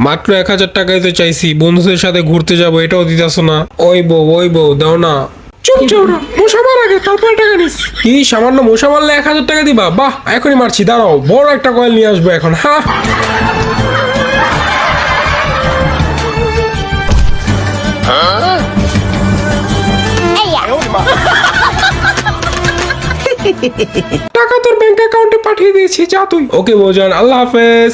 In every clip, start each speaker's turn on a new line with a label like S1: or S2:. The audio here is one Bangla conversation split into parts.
S1: মাত্র 1000 টাকাই তো চাইছি, বন্ধুদের সাথে ঘুরতে যাবো, এটাও দিতেছ না। ওই বউ দাও না। চুপ চৌড়া, মশা মার আগে তারপরে টাকা নিস। কি সামান্য মশা মারলে 1000 টাকা দিবা? বাহ, এখনই মারছি, দাঁড়াও, বড় একটা কয়েল নিয়ে আসবো এখন। হ্যাঁ টাকা তোর ব্যাংক অ্যাকাউন্টে পাঠিয়ে দিয়েছি, যা তুই। ওকে বৌজান, আল্লাহ হাফেজ।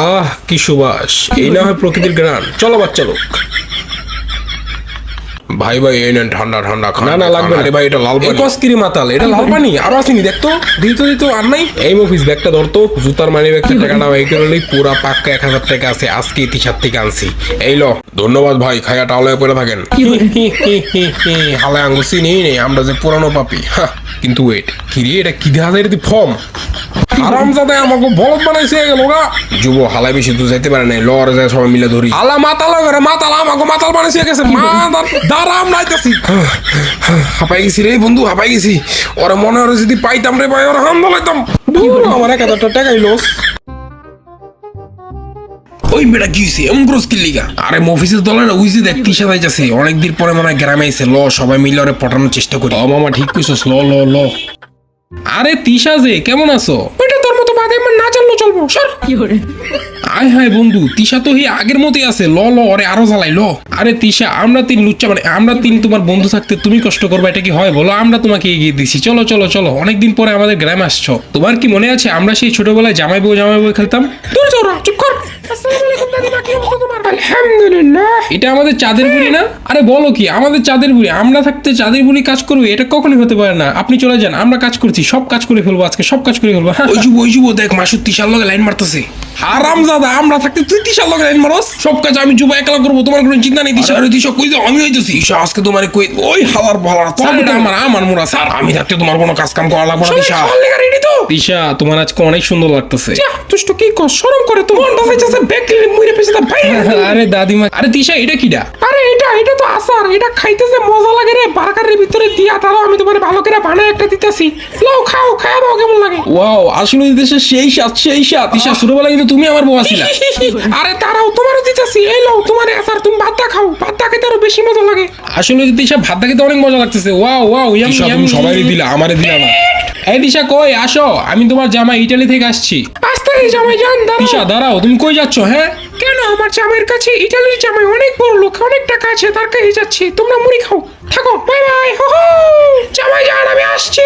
S1: আহ কি সুবাস, এই না হয় প্রকৃতির গ্রান। চলো বাচ্চা লোক। ভাই এই নেন ঠান্ডা ঠান্ডা। না না লাগবে না ভাই, এটা লাল পানি। কসকিরি মাতাল, এটা লাল পানি আরো আসেনি, দেখতো দিত আর নাই। এই মফিস ব্যাগটা ধরতো, জুতার মানি ব্যাগটা টাকাটা ভাই করলে পুরা পাক্কা 1000 টাকা আছে, আজকে ইতিসার থেকে আনছি। এই লো, ধন্যবাদ ভাই, খায়া টাওয়ালে পড়ে থাকেন। হালে আঙ্গুসি নেই আমরা যে পুরানো পাপি। কিন্তু ওয়েট, কি রে এটা কি দেখা যায়? ফর্ম হারামজাদা আমাকে বলদ বানাইছে গেল গা। যুব হালাই বেশি তো যাইতে পারে নাই, লরে যায় সবাই মিলে ধরি। আলা মাতাল মাতাল আমাকে মাতাল বানাইছে গেছে। দাঁড়াম নাইতাছি, হাঁপাই গেছি রে বন্ধু, হাঁপাই গেছি। ওরা মনে হয় যদি পাইতাম রে ভাই, ওরা হাম বলাইতাম। আমার 1000 টাকাই লস। ওই বেটা কি হয়েছে এমন ক্রস কি লিগা? আরে মফিসের দলে না উইজি দেখ তিশা যাইতেছে, অনেকদিন পরে মনে হয় গ্রামে আইছে। ল সবাই মিলে ওরে পটানোর চেষ্টা করি। ও মামা ঠিক কইছস, ল। আরে তিশা যে কেমন আছো? ওইটা তোর মতো বাদে না জানলো চলবো, সর। আয় হায় বন্ধু, তিশা তো হি আগের মতোই আছে। ল ওরে আরো জ্বালাই ল। আরে তিশা, আমরা তিন লুচ্চা, মানে আমরা তিন তোমার বন্ধু থাকতে তুমি কষ্ট করবে, এটা কি হয় বলো? আমরা তোমাকে এগিয়ে দিছি। চলো অনেকদিন পরে আমাদের গ্রামে আসছো। তোমার কি মনে আছে আমরা সেই ছোটবেলায় জামাই বউ খেলতাম? দূর চোরা, চুপ কর। আসসালামু আলাইকুম দাদিমা, কি অবস্থা তোমার? আলহামদুলিল্লাহ। এটা আমাদের চাঁদের বুড়ি না? আরে বলো কি, আমাদের চাঁদের বুড়ি। আমরা থাকতে চাঁদের বুড়ি কাজ করবে? এটা কখনোই হতে পারে না। আপনি চলে যান, আমরা কাজ করছি, সব কাজ করে ফেলবো আজকে, সব কাজ করে ফেলবো। ওই যুব দেখ, মাসুদ তিশার লগে লাইন মারতেছে। হারামজাদা, আমরা থাকতে তুই তিশার লগে লাইন মারস? সব কাজ আমি যুব একলা করবো, তোমার কোনো চিন্তা নেই। তিশা কই যাও, আমি হইতেছি আজকে তোমার কই। ওই হালার ভালার আমার মোরা স্যার, আমি থাকতে তোমার কোনো কাজ কাম করা লাগবে না। তিশা তোমার আজকে অনেক সুন্দর লাগতেছে। তুষ্ট কি কর, শরম করে তো। মনটা চাইছে ব্যাগ কিনে মুইরে পেছে দা ভাই। আরে দাদিমা, আরে তিশা এটা কিডা? আরে এটা তো আসার, এটা খাইতেছে মজা লাগে রে। বার্গারের ভিতরে দিয়া তারও আমি তোমারে ভালো করে বানায় একটা দিতেছি। লও খাও, খায়া দাও কেমন লাগে। ওয়াও, আসলে দেশে সেই স্বাদ। তিশা ছোটবেলায় কিন্তু তুমি আমার বউ আছিলা। আরে তারাও তোমারও দিতেছি। এই লও তোমার আসার, তুমি ভাতটা খাও, ভাতটা খেতে আরো বেশি মজা লাগে। আসলে তিশা ভাতটা খেতে অনেক মজা লাগতেছে। Wow yum. সবাইকে দিলা, আমারে দিলা না। এই দিশা কই আসো, আমি তোমার জামাই ইটালি থেকে আসছি। আসতে জামাই জান, দিশা দাঁড়াও, তুমি কই যাচ্ছ? হ্যাঁ কেন? আমার জামাইয়ের কাছে ইটালির জামাই অনেক বড় লোক, অনেক টাকা আছে, তার কাছে যাচ্ছি। তোমরা মুড়ি খাও, থাকো, বাই বাই। জামাই জান আমি আসছি।